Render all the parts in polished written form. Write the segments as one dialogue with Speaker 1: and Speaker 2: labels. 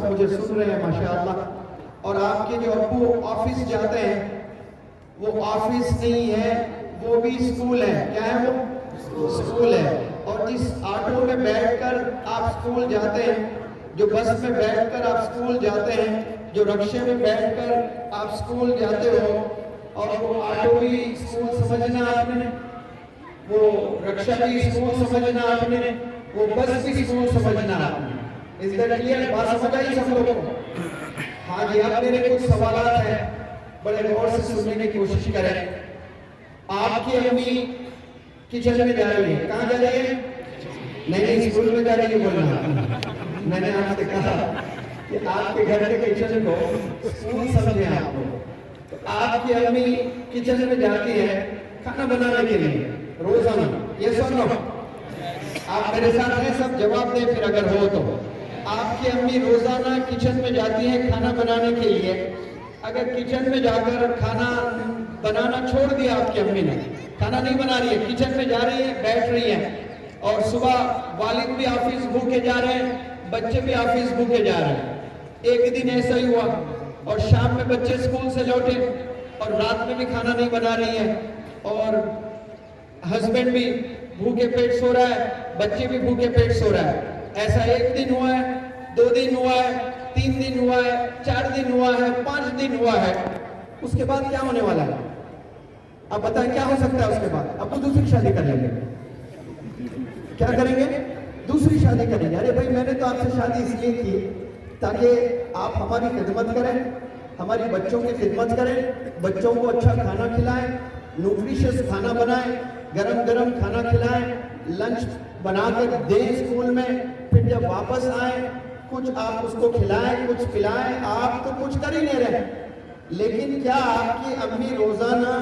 Speaker 1: سب مجھے سن رہے ہیں ماشاءاللہ. اور آپ کے جو ابو آفس جاتے ہیں وہ آفس نہیں ہے, وہ بھی اسکول ہے. کیا ہے وہ؟ اسکول ہے. اور جس آٹو میں بیٹھ کر آپ اسکول جاتے ہیں, جو بس میں بیٹھ کر آپ اسکول جاتے ہیں, جو رکشے میں بیٹھ کر آپ اسکول جاتے ہو, اور وہ آٹو بھی اسکول سمجھنا آپ نے, وہ رکشہ بھی اسکول سمجھنا آپ نے, وہ بس بھی اسکول سمجھنا آپ نے. اس طرح کلیئر بات سمجھ آئی سب لوگوں کو؟ ہاں جی, اب میرے کچھ سوالات ہیں, بڑے غور سے سننے کی کوشش کریں. آپ کی امی کچن میں جا رہی ہے. کہاں جا رہی ہے؟ نہیں, اسکول میں جا رہی ہے بولنا. میں نے آپ سے کہا کہ آپ کے گھر کے کچن کو اسکول سمجھیں آپ لوگ. تو آپ کی امی کچن میں جاتی ہے کھانا بنانے کے لیے روزانہ. یہ سن لو, آپ میرے ساتھ ہیں سب, جواب دیں پھر اگر ہو تو. آپ کی امی روزانہ کچن میں جاتی ہیں کھانا بنانے کے لیے. اگر کچن میں جا کر کھانا بنانا چھوڑ دیا آپ کی امی نے, کھانا نہیں بنا رہی ہے, کچن میں جا رہی ہے, بیٹھ رہی ہیں, اور صبح والد بھی آفس بھوکے جا رہے ہیں, بچے بھی آفس بھوکے جا رہے ہیں. ایک دن ایسا ہی ہوا, اور شام میں بچے اسکول سے لوٹے اور رات میں بھی کھانا نہیں بنا رہی ہے, اور ہسبینڈ بھی بھوکے پیٹ سو رہا ہے, بچے بھی بھوکے پیٹ سو رہا ہے. ایسا ایک دن ہوا ہے, 2 دن ہوا ہے, 3 دن ہوا ہے, 4 دن ہوا ہے, 5 دن ہوا ہے. اس کے بعد کیا ہونے والا ہے؟ اب بتائیں کیا ہو سکتا ہے اس کے بعد؟ اب وہ دوسری شادی کر لیں گے. کیا کریں گے؟ دوسری شادی کریں گے. ارے بھائی, میں نے تو آپ سے شادی اس لیے کی تاکہ آپ ہماری خدمت کریں, ہماری بچوں کی خدمت کریں, بچوں کو اچھا کھانا کھلائیں, نیوٹریشس کھانا بنائیں, گرم گرم کھانا کھلائیں, لنچ بنا کر دیں اسکول میں, پھر جب واپس آئیں کچھ آپ اس کو کھلائیں, کچھ پلائیں. آپ تو کچھ کر ہی نہیں رہے. لیکن کیا آپ کی امی روزانہ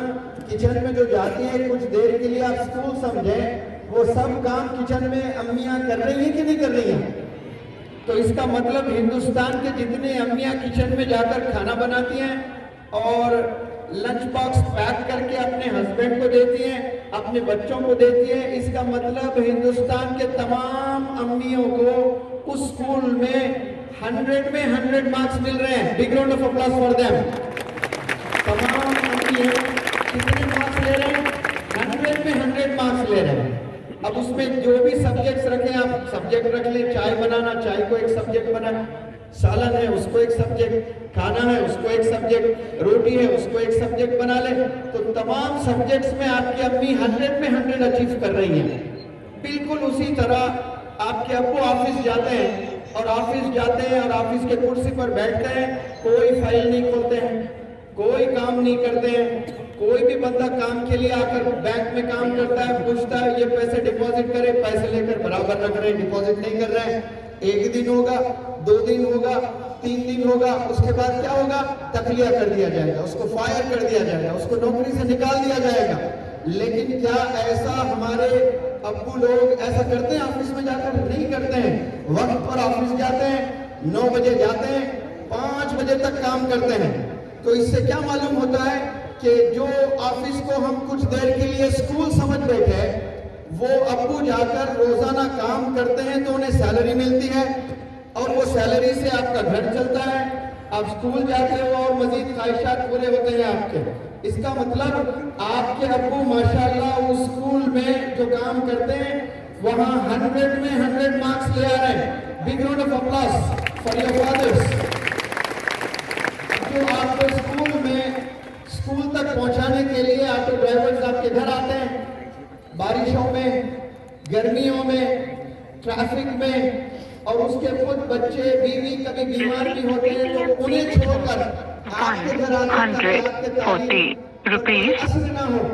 Speaker 1: کچن میں جو جاتی ہیں کچھ دیر کے لیے آپ اسکول سمجھیں, وہ سب کام کچن میں امیاں کر رہی ہیں کہ نہیں کر رہی ہیں؟ تو اس کا مطلب ہندوستان کے جتنے امیاں کچن میں جا کر کھانا بناتی ہیں اور لنچ باکس پیک کر کے اپنے ہسبینڈ کو دیتی ہیں, اپنے بچوں کو دیتی ہیں, اس کا مطلب ہندوستان کے تمام امیوں کو اس اسکول میں 100 میں 100 مارکس مل رہے ہیں. Big round of applause for them. تمام امی کتنے مارکس لے رہے ہیں؟ 100 میں 100 مارکس لے رہے ہیں. اب اس میں جو بھی سبجیکٹس رکھیں, آپ سبجیکٹ رکھ لیں. چائے بنانا, چائے کو ایک سبجیکٹ بنائیں. سالن ہے, اس کو ایک سبجیکٹ. کھانا ہے, اس کو ایک سبجیکٹ. روٹی ہے, اس کو ایک سبجیکٹ بنا لیں. تو تمام سبجیکٹس میں آپ کی امی 100 میں 100 اچیو کر رہی ہیں. بالکل اسی طرح آپ کے ابو آفس جاتے ہیں, اور آفس جاتے ہیں اور آفس کے کرسی پر بیٹھتے ہیں, کوئی فائل نہیں کھولتے ہیں, کوئی کام نہیں کرتے ہیں. کوئی بھی بندہ کام کے لیے آ کر بینک میں کام کرتا ہے, پوچھتا ہے یہ پیسے ڈپوزٹ کرے, پیسے لے کر برابر رکھ رہے ہیں, ڈپوزٹ نہیں کر رہے ہیں. 1 دن ہوگا, 2 دن ہوگا, 3 دن ہوگا, اس کے بعد کیا ہوگا؟ تخلیہ کر دیا جائے گا, اس کو فائر کر دیا جائے گا, اس کو نوکری سے نکال دیا جائے گا. لیکن کیا ایسا ہمارے ابو لوگ ایسا کرتے ہیں آفس میں جا کر؟ نہیں کرتے ہیں. وقت پر آفس جاتے ہیں, 9 بجے جاتے ہیں, 5 بجے تک کام کرتے ہیں. تو اس سے کیا معلوم ہوتا ہے کہ جو آفس کو ہم کچھ دیر کے لیے اسکول سمجھ بیٹھے, وہ ابو جا کر روزانہ کام کرتے ہیں تو انہیں سیلری ملتی ہے, اور وہ سیلری سے آپ کا گھر چلتا ہے, آپ اسکول جاتے ہو اور مزید خواہشات پورے ہوتے ہیں آپ کے. اس کا مطلب آپ کے ابو ماشاءاللہ اس اسکول میں جو کام کرتے ہیں وہاں 100 میں 100 مارکس لے آ رہے ہیں. Big round of applause for your fathers. جو آپ کو اسکول تک پہنچانے کے لیے آٹو ڈرائیورز آپ کے گھر آتے ہیں, بارشوں میں, گرمیوں میں, ٹریفک میں, اور اس کے خود بچے بیوی کبھی بیمار بھی ہوتے ہیں تو انہیں چھوڑ کر آپ کے گھر آتے ہیں آپ کے تعلیم اثر نہ ہو.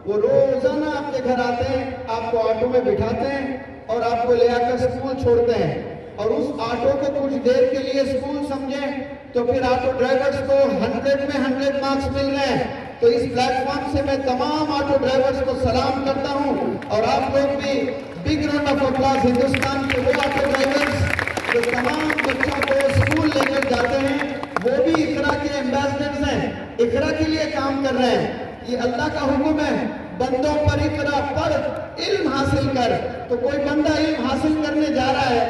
Speaker 1: وہ روزانہ آپ کے گھر آتے ہیں, آپ کو آٹو میں بٹھاتے ہیں اور آپ کو لے آ کر اسکول چھوڑتے ہیں. اور اس آٹو کو کچھ دیر کے لیے اسکول سمجھیں تو پھر آٹو ڈرائیورز کو 100 میں 100 مارکس مل رہے ہیں. تو اس پلیٹ فارم سے میں تمام آٹو ڈرائیورز کو سلام کرتا ہوں, اور آپ لوگ بھی big round of applause. Hindustan کے وہ آٹو ڈرائیورز جو تمام بچوں کو اسکول لے کر جاتے ہیں, وہ بھی اقرا کے ایمبیسڈرز ہیں, اقرا کے لیے کام کر رہے ہیں. یہ اللہ کا حکم ہے, بندوں پر اقرا پڑھ, علم حاصل کر. تو کوئی بندہ علم حاصل کرنے جا رہا ہے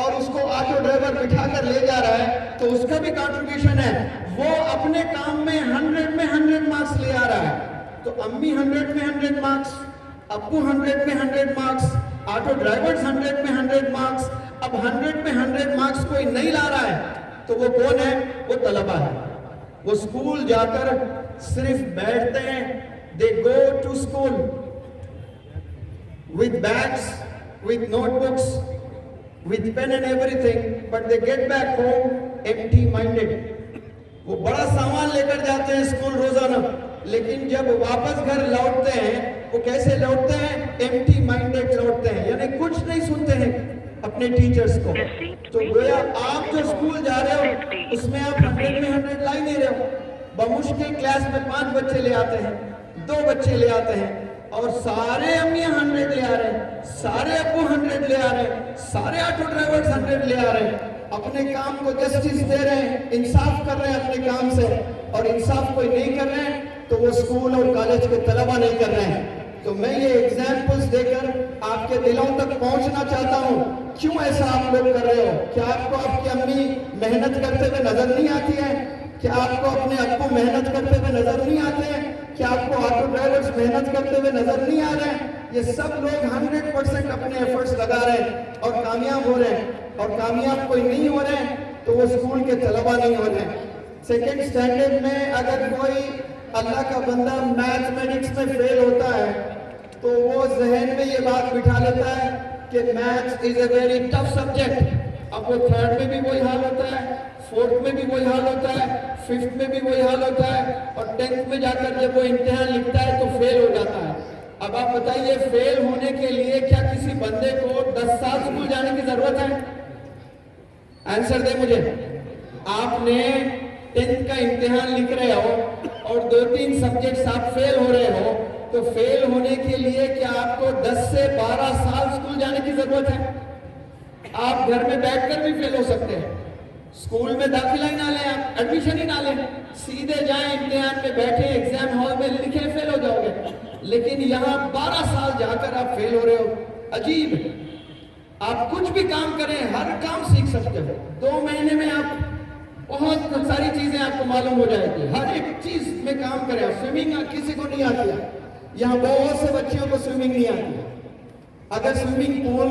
Speaker 1: اور اس کو آٹو ڈرائیور بٹھا کر لے جا رہا ہے, تو اس کا بھی کنٹریبیوشن ہے. وہ اپنے کام میں 100 میں 100 مارکس لے آ رہا ہے. تو امی 100 میں 100 مارکس, ابو 100 میں 100 مارکس, آٹو ڈرائیورز 100 میں 100 مارکس. اب 100 میں 100 مارکس کوئی نہیں لا رہا ہے تو وہ کون ہے؟ وہ طلبہ ہے. وہ اسکول جا کر صرف بیٹھتے ہیں. They go to school with bags, with notebooks, with pen and everything, but they get back home empty-minded. وہ بڑا سامان لے کر جاتے ہیں اسکول روزانہ, لیکن جب واپس گھر لوٹتے ہیں وہ کیسے لوٹتے ہیں؟ ایمٹی مائنڈیڈ لوٹتے ہیں, یعنی کچھ نہیں سنتے ہیں اپنے ٹیچرز کو. تو گویا آپ جو اسکول جا رہے ہو اس میں آپ 100 میں 100 لا ہی نہیں رہے ہو. بمشکل کلاس میں 5 بچے لے آتے ہیں, 2 بچے لے آتے ہیں, اور سارے امیاں 100 لے آ رہے ہیں, سارے ابو 100 لے آ رہے ہیں, سارے آٹو ڈرائیورز 100 لے آ رہے ہیں. اپنے کام کو جسٹس دے رہے ہیں, انصاف کر رہے ہیں اپنے کام سے, اور انصاف کوئی نہیں کر رہے ہیں تو وہ اسکول اور کالج کے طلبہ نہیں کر رہے ہیں. تو میں یہ ایگزامپلز دے کر آپ کے دلوں تک پہنچنا چاہتا ہوں. کیوں ایسا آپ لوگ کر رہے ہو؟ کیا آپ کو آپ کی امی محنت کرتے ہوئے نظر نہیں آتی ہے؟ کیا آپ کو اپنے ابو محنت کرتے ہوئے نظر نہیں آتے ہیں؟ کیا آپ کو آٹو ڈرائیورز محنت کرتے ہوئے نظر نہیں آ رہے ہیں؟ یہ سب لوگ 100% اپنے ایفرٹس لگا رہے ہیں اور کامیاب ہو رہے ہیں, اور کامیاب کوئی نہیں ہو رہے ہیں تو وہ اسکول کے طلبہ نہیں ہو رہے ہیں. سیکنڈ سٹینڈرڈ میں اگر کوئی اللہ کا بندہ میتھمیٹکس میں فیل ہوتا ہے تو وہ ذہن میں یہ بات بٹھا لیتا ہے کہ maths is a very tough subject. اب وہ 3rd میں بھی وہی حال ہوتا ہے, 4th میں بھی وہی حال ہوتا ہے, 5th میں بھی وہی حال ہوتا ہے, اور 10th میں جا کر جب وہ امتحان لکھتا ہے تو فیل ہو جاتا ہے. اب آپ بتائیے, فیل ہونے کے لیے کیا کسی بندے کو 10 سال اسکول جانے کی ضرورت ہے؟ آنسر دیں مجھے. آپ نے 10th کا امتحان لکھ رہے ہو اور 2-3 سبجیکٹس آپ فیل ہو رہے ہو, تو فیل ہونے کے لیے کیا آپ کو 10 سے 12 سال اسکول جانے کی ضرورت ہے؟ آپ گھر میں بیٹھ کر بھی فیل ہو سکتے ہیں. اسکول میں داخلہ ہی نہ لیں, آپ ایڈمیشن ہی نہ لیں, سیدھے جائیں امتحان میں بیٹھیں, ایگزام ہال میں لکھیں, فیل ہو جاؤ گے. لیکن یہاں 12 سال جا کر آپ فیل ہو رہے ہو. عجیب. آپ کچھ بھی کام کریں, ہر کام سیکھ سکتے ہو. 2 مہینے میں آپ بہت ساری چیزیں آپ کو معلوم ہو جائے گی. ہر ایک چیز میں کام کریں. سوئمنگ کسی کو نہیں آتی ہے, یہاں بہت سے بچیوں کو سوئمنگ نہیں آتی ہے. اگر سوئمنگ پول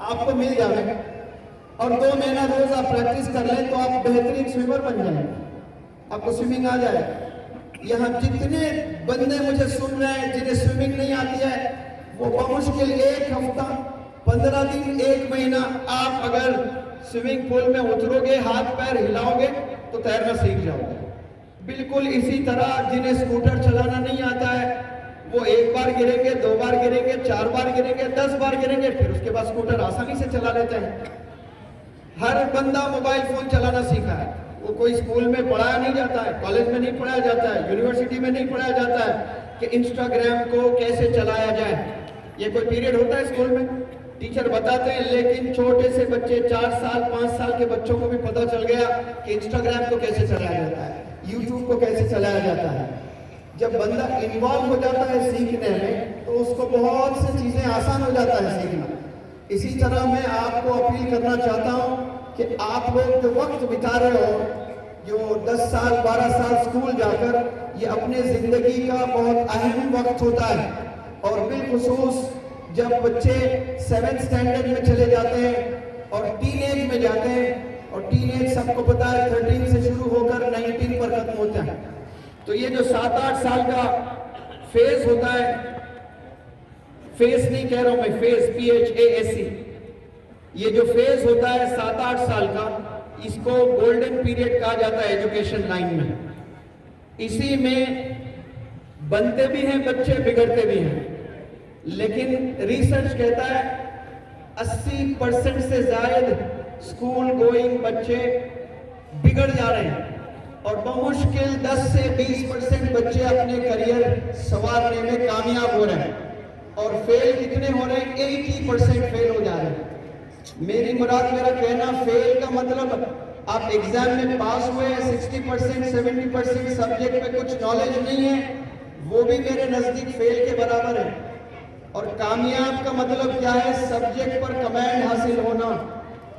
Speaker 1: آپ کو مل جائے اور 2 مہینہ روز آپ پریکٹس کر لیں تو آپ بہترین سوئمر بن جائیں, آپ کو سوئمنگ آ جائے. یہاں جتنے بندے مجھے سن رہے ہیں جنہیں سوئمنگ نہیں آتی ہے, وہ بمشکل 1 ہفتہ, 15 دن, 1 مہینہ آپ اگر سوئمنگ پول میں اترو گے, ہاتھ پیر ہلاؤ گے تو تیرنا سیکھ جاؤ گے. بالکل اسی طرح جنہیں اسکوٹر چلانا نہیں آتا ہے وہ 1 بار گریں گے, 2 بار گریں گے, 4 بار گریں گے, 10 بار گریں گے, پھر اس کے بعد اسکوٹر آسانی سے چلا لیتے ہیں. ہر بندہ موبائل فون چلانا سیکھا ہے. وہ کوئی اسکول میں پڑھایا نہیں جاتا ہے, کالج میں نہیں پڑھایا جاتا ہے, یونیورسٹی میں نہیں پڑھایا جاتا ہے کہ انسٹاگرام کو کیسے چلایا جائے. یہ کوئی پیریڈ ہوتا ہے اسکول میں, ٹیچر بتاتے ہیں. لیکن چھوٹے سے بچے 4 سال 5 سال کے بچوں کو بھی پتہ چل گیا کہ انسٹاگرام کو کیسے چلایا جاتا ہے, یوٹیوب کو کیسے چلایا جاتا ہے. جب بندہ انوالو ہو جاتا ہے سیکھنے میں تو اس کو بہت سی چیزیں آسان ہو جاتا ہے سیکھنا. اسی طرح میں آپ کو اپیل کرنا چاہتا ہوں کہ آپ لوگ جو وقت بتا رہے ہو, جو 10 سال 12 سال اسکول جا کر, یہ اپنے زندگی کا بہت اہم وقت ہوتا ہے. اور بالخصوص جب بچے 7th سٹینڈرڈ میں چلے جاتے ہیں اور ٹین ایج میں جاتے ہیں, اور ٹین ایج سب کو پتا ہے 13 سے شروع ہو کر 19 پر ختم ہوتا ہے. تو یہ جو 7-8 سال کا فیز ہوتا ہے, فیز نہیں کہہ رہا ہوں میں, فیز PHASE, یہ جو فیز ہوتا ہے 7-8 سال کا, اس کو گولڈن پیریڈ کہا جاتا ہے ایجوکیشن لائن میں. اسی میں بنتے بھی ہیں بچے, بگڑتے بھی ہیں. لیکن ریسرچ کہتا ہے 80% سے زائد اسکول گوئنگ بچے بگڑ جا رہے ہیں, اور بمشکل 10 سے 20% بچے اپنے کریئر سنوارنے میں کامیاب ہو رہے ہیں. اور فیل کتنے ہو رہے ہیں؟ 80% فیل ہو جا رہے ہیں. میری مراد, میرا کہنا فیل کا مطلب آپ ایگزام میں پاس ہوئے ہیں, 60% 70% سبجیکٹ میں کچھ نالج نہیں ہے, وہ بھی میرے نزدیک فیل کے برابر ہے. اور کامیاب کا مطلب کیا ہے؟ سبجیکٹ پر کمانڈ حاصل ہونا,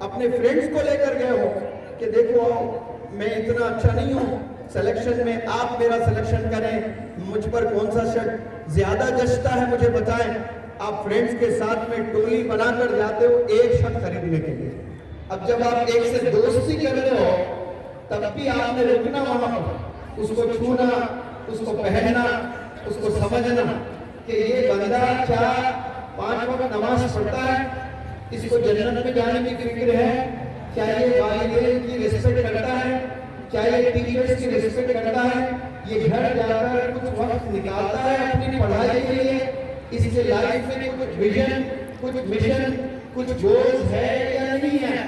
Speaker 1: اپنے فرینڈز کو لے کر گئے ہو کہ دیکھو میں اتنا اچھا نہیں ہوں سلیکشن میں، آپ میرا سلیکشن کریں، مجھ پر کون سا شرٹ زیادہ جچتا ہے مجھے بتائیں. آپ فرینڈز کے ساتھ میں ٹولی بنا کر جاتے ہو ایک شرٹ خریدنے کے لیے. اب جب آپ ایک سے دوستی کر رہے ہو تب بھی آپ نے رکنا وہاں پر، اس کو چھونا، اس کو پہننا، اس کو سمجھنا کہ یہ بندہ کیا 5 وقت نماز پڑھتا ہے، اس کو جنت میں جانے کی فکر ہے، کیا یہ والدین کی ریسپیکٹ کرتا ہے، کیا یہ ٹیچرز کی ریسپیکٹ کرتا ہے، یہ گھر جا کر کچھ وقت نکالتا ہے اپنی پڑھائی کے لیے، اس کے لائف میں کچھ ویژن، کچھ مشن، کچھ گولز ہے یا نہیں ہے.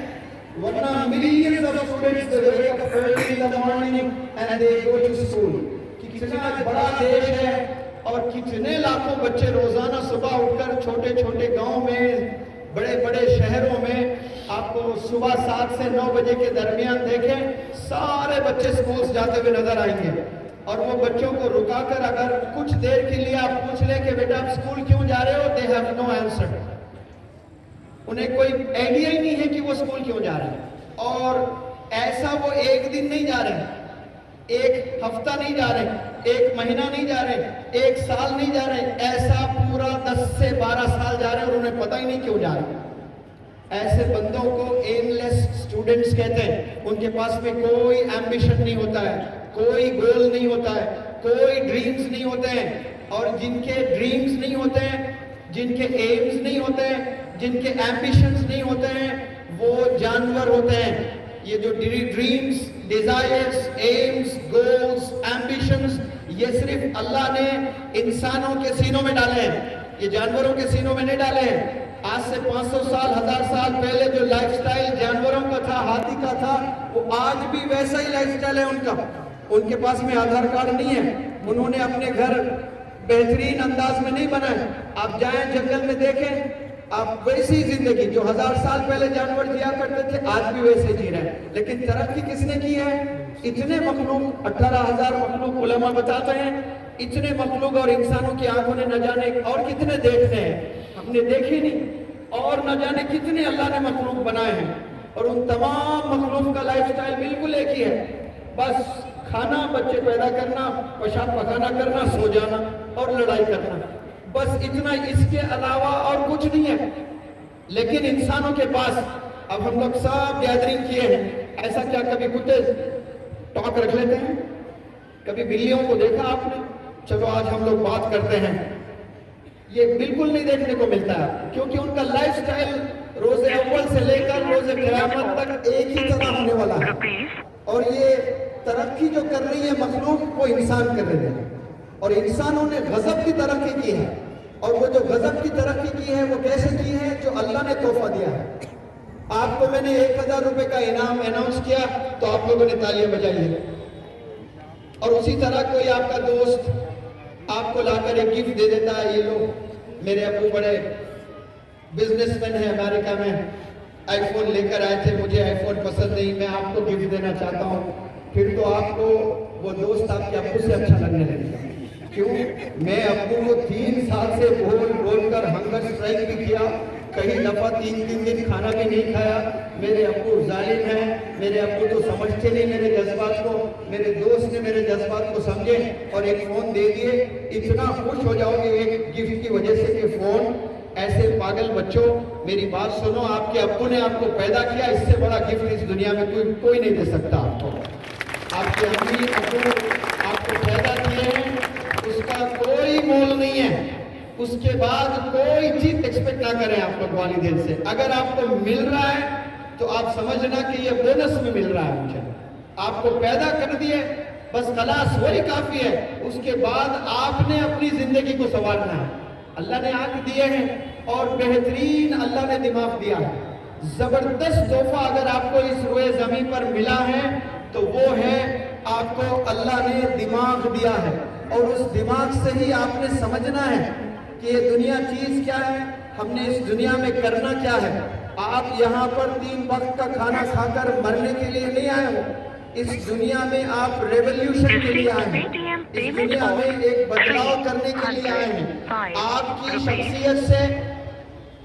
Speaker 1: ورنہ millions of students they wake up early in the morning and they go to school. کتنا بڑا دیش ہے اور کتنے لاکھوں بچے روزانہ صبح اٹھ کر چھوٹے چھوٹے گاؤں میں، بڑے بڑے شہروں میں آپ کو صبح 7 سے 9 بجے کے درمیان دیکھیں سارے بچے سکولز جاتے ہوئے نظر آئیں گے. اور وہ بچوں کو رکا کر اگر کچھ دیر کے لیے آپ پوچھ لیں کہ بیٹا آپ سکول کیوں جا رہے ہو، they have no answer. انہیں کوئی آئیڈیا ہی نہیں ہے کہ وہ سکول کیوں جا رہے ہیں. اور ایسا وہ ایک دن نہیں جا رہے ہیں، ایک ہفتہ نہیں جا رہے ہیں، ایک مہینہ نہیں جا رہے ہیں، ایک سال نہیں جا رہے ہیں، ایسا پورا 10 سے 12 سال جا رہے ہیں اور انہیں پتہ ہی نہیں کیوں جا رہے ہیں. ایسے بندوں کو aim less students کہتے ہیں. ان کے پاس میں کوئی ایمبیشن نہیں ہوتا ہے، کوئی گول نہیں ہوتا ہے، کوئی ڈریمز نہیں ہوتے ہیں. اور جن کے ڈریمز نہیں ہوتے ہیں، جن کے ایمز نہیں ہوتے ہیں، جن کے ایمبیشنز نہیں ہوتے ہیں، وہ جانور ہوتے ہیں. یہ جو dreams, desires, aims, goals, ambitions, یہ صرف اللہ نے انسانوں کے سینوں میں ڈالے ہیں، یہ جانوروں کے سینوں میں نہیں ڈالے ہیں. آج سے 500 سال، 1000 سال پہلے جو لائف سٹائل جانوروں کا تھا، ہاتھی کا تھا، وہ آج بھی ویسا ہی لائف سٹائل ہے ان کا. ان کے پاس میں آدھار کارڈ نہیں ہے، انہوں نے اپنے گھر بہترین انداز میں نہیں بنائے. آپ جائیں جنگل میں دیکھیں، آپ ویسی زندگی جو 1000 سال پہلے جانور جیا کرتے تھے آج بھی ویسے جی رہے ہیں. لیکن ترقی کس نے کی ہے؟ اتنے مخلوق، 18,000 مخلوق علماء بتاتے ہیں، اتنے مخلوق اور انسانوں کی آنکھوں نے نہ جانے اور کتنے دیکھتے ہیں، ہم نے دیکھے نہیں. اور نہ جانے کتنے اللہ نے مخلوق بنائے ہیں. اور ان تمام مخلوق کا لائف سٹائل بالکل ایک ہی ہے، بس کھانا، بچے پیدا کرنا، پیشاب پخانا کرنا، سو جانا اور لڑائی کرنا، بس اتنا. اس کے علاوہ اور کچھ نہیں ہے. لیکن انسانوں کے پاس اب ہم لوگ سب گیدرنگ کیے ہیں. ایسا کیا کبھی کتے ٹاک رکھ لیتے ہیں؟ کبھی بلیوں کو دیکھا آپ نے؟ چلو آج ہم لوگ بات کرتے ہیں. یہ بالکل نہیں دیکھنے کو ملتا ہے، کیونکہ ان کا لائف سٹائل روز اول سے لے کر روز قیامت تک ایک ہی طرح ہونے والا ہے. اور یہ ترقی جو کر رہی ہے مخلوق، وہ انسان کر رہے ہیں. اور انسانوں نے غضب کی ترقی کی ہے. اور وہ جو غضب کی ترقی کی ہے وہ کیسے کی ہے؟ جو اللہ نے تحفہ دیا ہے. آپ کو میں نے 1000 روپے کا انعام اناؤنس کیا تو آپ لوگوں نے تالیاں بجائی ہے. اور اسی طرح کوئی آپ کا دوست آپ کو لا کر ایک گفٹ دے دیتا ہے. یہ لوگ، میرے ابو بڑے بزنس مین ہیں امریکہ میں، آئی فون لے کر آئے تھے، مجھے آئی فون پسند نہیں، میں آپ کو گفٹ دینا چاہتا ہوں. پھر تو آپ کو وہ دوست آپ کے ابو سے اچھا لگنے لگے گا. کیوں؟ میں ابو کو 3 سال سے بول کر ہنگر اسٹرائک بھی کیا، کئی دفعہ 3 دن کھانا بھی نہیں کھایا. میرے ابو ظالم ہیں، میرے ابو تو سمجھتے نہیں میرے جذبات کو. میرے دوست نے میرے جذبات کو سمجھے اور ایک فون دے دیے. اتنا خوش ہو جاؤ گے ایک گفٹ کی وجہ سے کہ فون. ایسے پاگل بچوں، میری بات سنو، آپ کے ابو نے آپ کو پیدا کیا، اس سے بڑا گفٹ اس دنیا میں کوئی نہیں دے سکتا آپ کو. آپ کے امی ابو آپ کو پیدا کیے ہیں، اس کا کوئی مول نہیں ہے. اس کے بعد کوئی چیز ایکسپیکٹ نہ کریں آپ لوگ والدین سے. اگر آپ کو مل رہا ہے تو آپ سمجھنا کہ یہ بونس میں مل رہا ہے. مجھے آپ کو پیدا کر دیے، بس خلاص وہی کافی ہے. اس کے بعد آپ نے اپنی زندگی کو سنوارنا ہے. اللہ نے آنکھ دیے ہیں اور بہترین اللہ نے دماغ دیا ہے. زبردست تحفہ اگر آپ کو اس روئے زمین پر ملا ہے تو وہ ہے آپ کو اللہ نے دماغ دیا ہے. اور اس دماغ سے ہی آپ نے سمجھنا ہے کہ یہ دنیا چیز کیا ہے، ہم نے اس دنیا میں کرنا کیا ہے. آپ یہاں پر 3 وقت کا کھانا کھا کر مرنے کے لیے نہیں آئے ہو. اس دنیا میں آپ ریولیوشن کے لیے آئے ہیں. اس دنیا میں ایک بدلاؤ کرنے کے لیے آئے ہیں. آپ کی شخصیت سے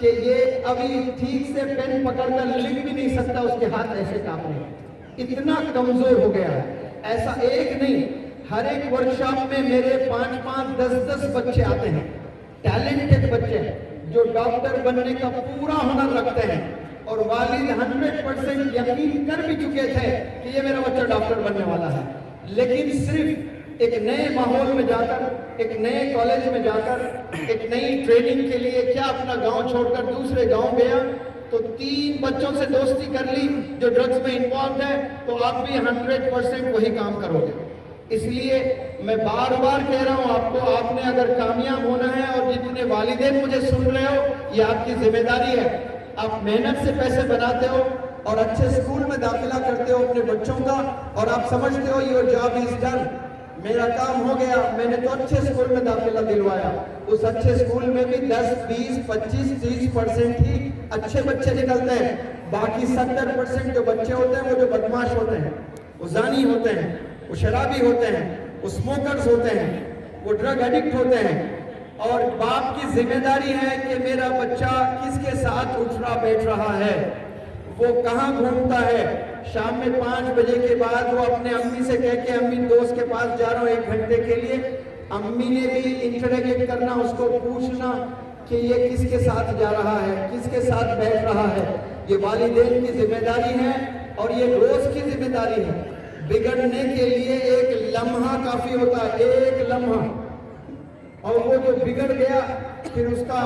Speaker 1: کہ یہ ابھی ٹھیک سے پین پکڑ کر لکھ بھی نہیں سکتا، اس کے ہاتھ ایسے کانپ رہے ہیں، اتنا کمزور ہو گیا ہے۔ ایسا ایک نہیں، ہر ایک ورکشاپ میں میرے 5-5 10-10 بچے آتے ہیں، ٹیلنٹڈ بچے جو ڈاکٹر بننے کا پورا ہنر رکھتے ہیں، اور والد 100% یقین کر بھی چکے تھے کہ یہ میرا بچہ ڈاکٹر بننے والا ہے، لیکن صرف ایک نئے ماحول میں جا کر، ایک نئے کالج میں جا کر، ایک نئی ٹریننگ کے لیے کیا اپنا گاؤں چھوڑ کر دوسرے گاؤں گیا تو 3 بچوں سے دوستی کر لی جو ڈرگز میں انوالوڈ ہے، تو آپ بھی 100% وہی کام کرو گے۔ اس لیے میں بار بار کہہ رہا ہوں آپ کو، آپ نے اگر کامیاب ہونا ہے، اور جتنے والدین مجھے سن رہے ہو، یہ آپ کی ذمہ داری ہے۔ آپ محنت سے پیسے بناتے ہو اور اچھے اسکول میں داخلہ کرتے ہو اپنے بچوں کا، اور آپ سمجھتے ہو your job is done، میرا کام ہو گیا، میں نے تو اچھے اسکول میں داخلہ دلوایا۔ اس اچھے اسکول میں بھی 10 20 25 30% ہی اچھے بچے نکلتے ہیں، باقی 70% جو بچے ہوتے ہیں وہ جو بدماش ہوتے ہیں، وہ زانی ہوتے ہیں، وہ شرابی ہوتے ہیں، وہ اسموکرز ہوتے ہیں، وہ ڈرگ ایڈکٹ ہوتے ہیں۔ اور باپ کی ذمہ داری ہے کہ میرا بچہ کس کے ساتھ اٹھ رہا بیٹھ رہا ہے، وہ کہاں گھومتا ہے، شام میں 5 بجے کے بعد وہ اپنے امی سے کہہ کے امی دوست کے پاس جا رہا ہوں 1 گھنٹے کے لیے، امی نے بھی انٹریگیٹ کرنا، اس کو پوچھنا کہ یہ کس کے ساتھ جا رہا ہے، کس کے ساتھ بیٹھ رہا ہے۔ یہ والدین کی ذمہ داری ہے اور یہ روز کی ذمہ داری ہے۔ بگڑنے کے لیے ایک لمحہ کافی ہوتا ہے، ایک لمحہ، اور وہ جو بگڑ گیا پھر اس کا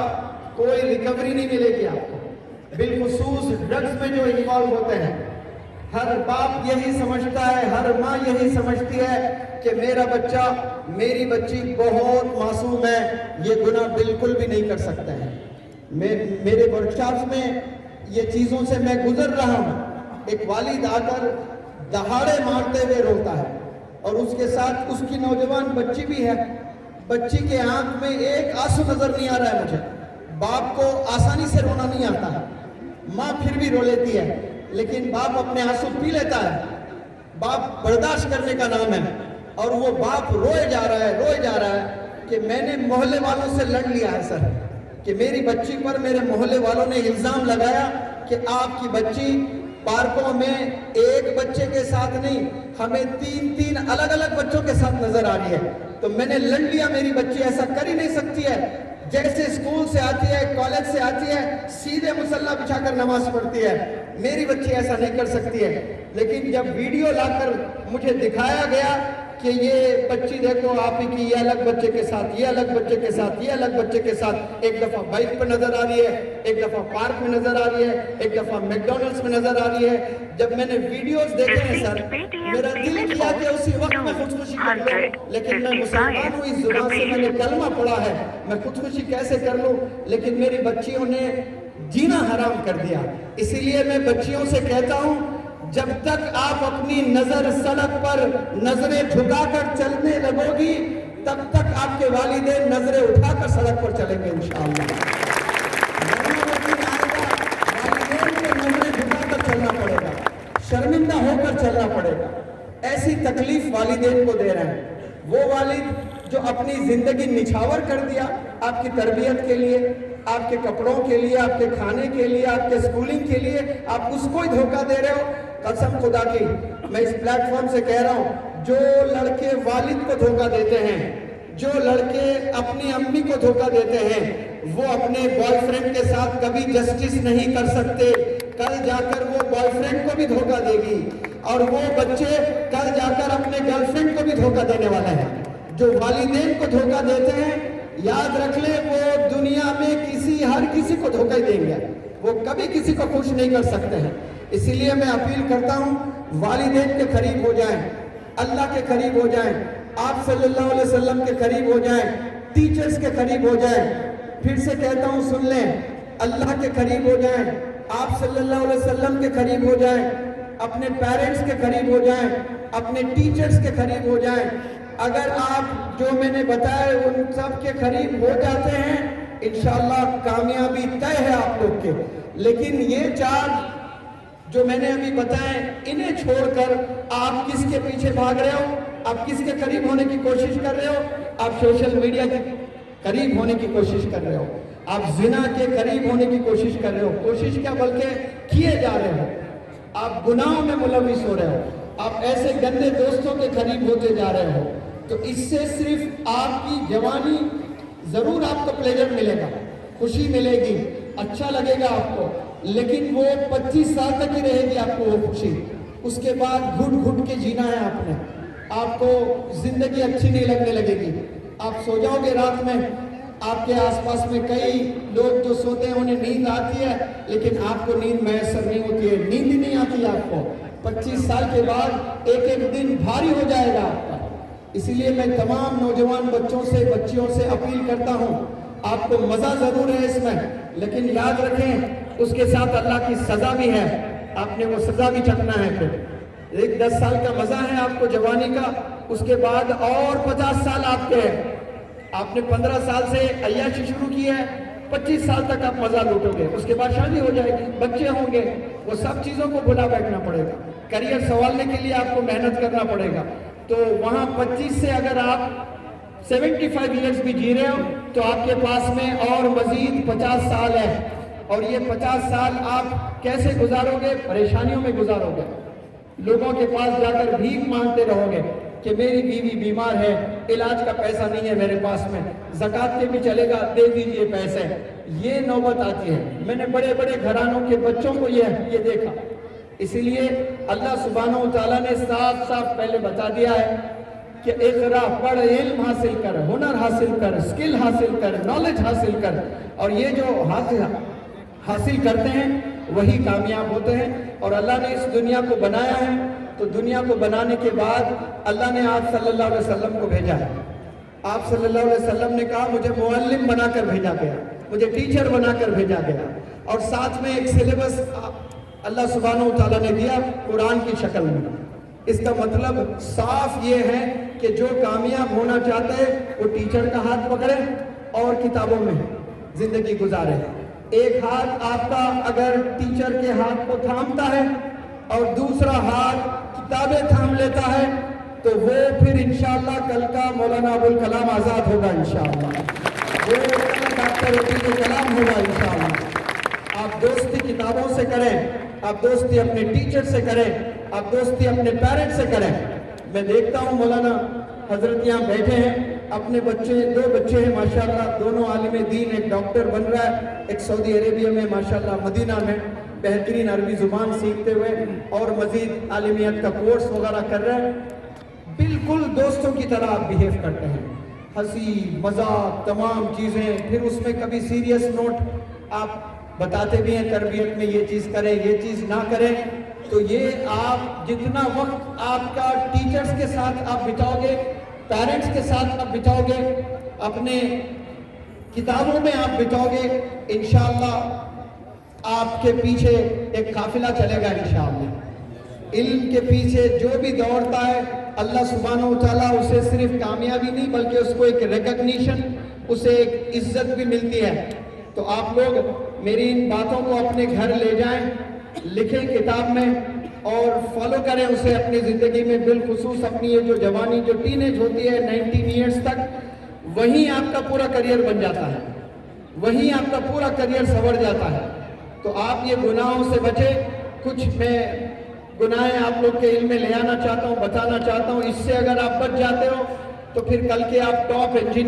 Speaker 1: کوئی ریکوری نہیں ملے گی آپ کو۔ بالخصوص ڈرگز میں جو انوالو ہوتے ہیں، ہر باپ یہی سمجھتا ہے، ہر ماں یہی سمجھتی ہے کہ میرا بچہ، میری بچی بہت معصوم ہے، یہ گناہ بالکل بھی نہیں کر سکتا ہے۔ میرے ورکشاپس میں یہ چیزوں سے میں گزر رہا ہوں۔ ایک والد آ کر دہاڑے مارتے ہوئے روتا ہے، اور اس کے ساتھ اس کی نوجوان بچی بھی ہے، بچی کے آنکھ میں ایک آنسو نظر نہیں آ رہا ہے مجھے۔ باپ کو آسانی سے رونا نہیں آتا ہے، ماں پھر بھی رو لیتی ہے، لیکن باپ اپنے آنسو پی لیتا ہے۔ باپ برداشت کرنے کا نام ہے، اور وہ باپ روئے جا رہا ہے کہ میں نے محلے والوں سے لڑ لیا ہے سر، کہ میری بچی پر میرے محلے والوں نے الزام لگایا کہ آپ کی بچی پارکوں میں ایک بچے کے ساتھ نہیں، ہمیں 3 الگ الگ بچوں کے ساتھ نظر آ رہی ہے۔ تو میں نے لڑ لیا، میری بچی ایسا کر ہی نہیں سکتی ہے، جیسے اسکول سے آتی ہے، کالج سے آتی ہے، سیدھے مصلی بچھا کر نماز پڑھتی ہے، میری بچی ایسا نہیں کر سکتی ہے۔ لیکن جب ویڈیو لا کر مجھے دکھایا گیا کہ یہ بچی دیکھو آپ ہی کی، یہ الگ بچے کے ساتھ، یہ الگ بچے کے ساتھ، یہ الگ بچے کے ساتھ، ایک دفعہ بائک پہ نظر آ رہی ہے، ایک دفعہ پارک میں نظر آ رہی ہے، ایک دفعہ میکڈونلڈس میں نظر آ رہی ہے۔ جب میں نے ویڈیوز دیکھے ہیں سر، میرا دل کیا کہ اسی وقت میں خودکشی کر لوں، لیکن میں مسلمان ہوں، اس زبان سے میں نے کلمہ پڑھا ہے، میں خودکشی کیسے کر لوں؟ لیکن میری بچیوں نے جینا حرام کر دیا۔ اسی لیے میں بچیوں سے کہتا ہوں، جب تک آپ اپنی نظر سڑک پر نظریں جھکا کر چلنے لگو گی، تب تک آپ کے والدین نظریں اٹھا کر سڑک پر چلیں گے انشاءاللہ۔ والدین کو نظریں جھکا کر چلنا پڑے گا، شرمندہ ہو کر چلنا پڑے گا۔ ایسی تکلیف والدین کو دے رہے ہیں وہ والد جو اپنی زندگی نچھاور کر دیا آپ کی تربیت کے لیے، آپ کے کپڑوں کے لیے، آپ کے کھانے کے لیے، آپ کے سکولنگ کے لیے، آپ اس کو ہی دھوکہ دے رہے ہو۔ قسم خدا کی میں اس پلیٹ فارم سے کہہ رہا ہوں، جو لڑکے والد کو دھوکہ دیتے ہیں، جو لڑکے اپنی امی کو دھوکہ دیتے ہیں، وہ اپنے بوائے فرینڈ کے ساتھ کبھی جسٹس نہیں کر سکتے۔ کل جا کر وہ بوائے فرینڈ کو بھی دھوکہ دے گی، اور وہ بچے کل جا کر اپنے گرل فرینڈ کو بھی دھوکہ دینے والا ہے۔ جو والدین کو دھوکہ دیتے ہیں، یاد رکھ لیں وہ دنیا میں ہر کسی کو دھوکہ ہی دیں گے، وہ کبھی کسی کو خوش نہیں کر سکتے ہیں۔ اسی لیے میں اپیل کرتا ہوں، والدین کے قریب ہو جائیں، اللہ کے قریب ہو جائیں، آپ صلی اللہ علیہ وسلم کے قریب ہو جائیں، ٹیچرز کے قریب ہو جائیں۔ پھر سے کہتا ہوں سن لیں، اللہ کے قریب ہو جائیں، آپ صلی اللہ علیہ وسلم کے قریب ہو جائیں، اپنے پیرنٹس کے قریب ہو جائیں، اپنے ٹیچرز کے قریب ہو جائیں۔ اگر آپ جو میں نے بتایا ان سب کے قریب ہو جاتے ہیں، انشاءاللہ کامیابی طے ہے آپ لوگ کے۔ لیکن یہ 4 جو میں نے ابھی بتائے، انہیں چھوڑ کر آپ کس کے پیچھے بھاگ رہے ہو؟ آپ کس کے قریب ہونے کی کوشش کر رہے ہو؟ آپ سوشل میڈیا کے قریب ہونے کی کوشش کر رہے ہو۔ آپ زنا کے قریب ہونے کی کوشش کر رہے ہو، کوشش کیا بلکہ کیے جا رہے ہو، آپ گناہوں میں ملوث ہو رہے ہو، آپ ایسے گندے دوستوں کے قریب ہوتے جا رہے ہو، تو اس سے صرف آپ کی جوانی ضرور آپ کو پلیجر ملے گا، خوشی ملے گی، اچھا لگے گا آپ کو، لیکن وہ 25 سال تک ہی رہے گی آپ کو وہ خوشی، اس کے بعد گھٹ گھٹ کے جینا ہے آپ نے، آپ کو زندگی اچھی نہیں لگنے لگے گی، آپ سو جاؤ گے رات میں، آپ کے آس پاس میں کئی لوگ جو سوتے ہیں انہیں نیند آتی ہے، لیکن آپ کو نیند میسر نہیں ہوتی ہے، نیند ہی نہیں آتی آپ کو، 25 سال کے بعد ایک ایک دن بھاری ہو جائے گا آپ کا۔ اسی لیے میں تمام نوجوان بچوں سے بچیوں سے اپیل کرتا ہوں، آپ کو مزہ ضرور ہے اس میں، لیکن یاد رکھیں اس کے ساتھ اللہ کی سزا بھی ہے، آپ نے وہ سزا بھی چکنا ہے پھر۔ ایک 10 سال کا مزہ ہے آپ کو جوانی کا، اس کے بعد اور 50 سال آپ کے ہیں، آپ نے 15 سال سے عیاشی شروع کی ہے، 25 سال تک آپ مزہ لوٹو گے، اس کے بعد شادی ہو جائے گی، بچے ہوں گے، وہ سب چیزوں کو بھلا بیٹھنا پڑے گا، کریئر سنوارنے کے لیے آپ کو محنت کرنا پڑے گا، تو وہاں 25 سے اگر آپ 75 ایئرز بھی جی رہے ہو تو آپ کے پاس میں اور مزید 50 سال ہے، اور یہ 50 سال آپ کیسے گزارو گے؟ پریشانیوں میں گزارو گے، لوگوں کے پاس جا کر بھیک مانگتے رہو گے کہ میری بیوی بیمار ہے، علاج کا پیسہ نہیں ہے میرے پاس میں، زکوٰۃ کے بھی چلے گا، دے دیجئے پیسے، یہ نوبت آتی ہے۔ میں نے بڑے بڑے گھرانوں کے بچوں کو یہ دیکھا، اسی لیے اللہ سبحانہ و تعالیٰ نے صاف صاف پہلے بتا دیا ہے کہ اقرا، پڑھ، علم حاصل کر، ہنر حاصل کر، اسکل حاصل کر، نالج حاصل کر، اور یہ جو حاصل کرتے ہیں وہی کامیاب ہوتے ہیں، اور اللہ نے اس دنیا کو بنایا ہے، تو دنیا کو بنانے کے بعد اللہ نے آپ صلی اللہ علیہ وسلم کو بھیجا ہے، آپ صلی اللہ علیہ وسلم نے کہا مجھے معلم بنا کر بھیجا گیا، مجھے ٹیچر بنا کر بھیجا گیا، اور ساتھ میں ایک سلیبس اللہ سبحانہ و تعالیٰ نے دیا قرآن کی شکل میں۔ اس کا مطلب صاف یہ ہے کہ جو کامیاب ہونا چاہتے ہیں وہ ٹیچر کا ہاتھ پکڑے اور کتابوں میں زندگی گزارے۔ ایک ہاتھ آپ کا اگر ٹیچر کے ہاتھ کو تھامتا ہے اور دوسرا ہاتھ کتابیں تھام لیتا ہے تو وہ پھر انشاءاللہ کل کا مولانا ابوالکلام آزاد ہوگا انشاءاللہ، وہ ڈاکٹر عبد الکلام ہوگا انشاءاللہ۔ آپ دوستی کتابوں سے کریں، آپ دوستی اپنے ٹیچر سے کریں، آپ دوستی اپنے پیرنٹ سے کریں۔ میں دیکھتا ہوں مولانا حضرت یہاں بیٹھے ہیں، اپنے بچے، 2 بچے ہیں ماشاءاللہ، دونوں عالم دین، ایک ڈاکٹر بن رہا ہے، ایک سعودی عربیہ میں ماشاءاللہ مدینہ میں بہترین عربی زبان سیکھتے ہوئے اور مزید عالمیت کا کورس وغیرہ کر رہے ہیں۔ بالکل دوستوں کی طرح آپ بیہیو کرتے ہیں، ہنسی مذاق تمام چیزیں، پھر اس میں کبھی سیریس نوٹ آپ بتاتے بھی ہیں تربیت میں یہ چیز کریں یہ چیز نہ کریں، تو یہ آپ جتنا وقت آپ کا ٹیچرز کے ساتھ آپ بتاؤ گے، پیرنٹس کے ساتھ آپ بتاؤ گے، اپنے کتابوں میں آپ بتاؤ گے، انشاءاللہ آپ کے پیچھے ایک قافلہ چلے گا انشاءاللہ۔ علم کے پیچھے جو بھی دوڑتا ہے اللہ سبحانہ و تعالیٰ اسے صرف کامیابی نہیں بلکہ اس کو ایک ریکگنیشن، اسے ایک عزت بھی ملتی ہے۔ تو آپ لوگ میری ان باتوں کو اپنے گھر لے جائیں، لکھیں کتاب میں اور فالو کریں اسے اپنی زندگی میں، بالخصوص اپنی یہ جو جوانی جو ٹین ایج ہوتی ہے 19 ایئرز تک، وہیں آپ کا پورا کریئر بن جاتا ہے، وہیں آپ کا پورا کریئر سنور جاتا ہے۔ تو آپ یہ گناہوں سے بچیں، کچھ میں گناہیں آپ لوگ کے علم میں لے آنا چاہتا ہوں، بتانا چاہتا ہوں، اس سے اگر آپ بچ جاتے ہو تو پھر کل کے آپ ٹاپ انجینئر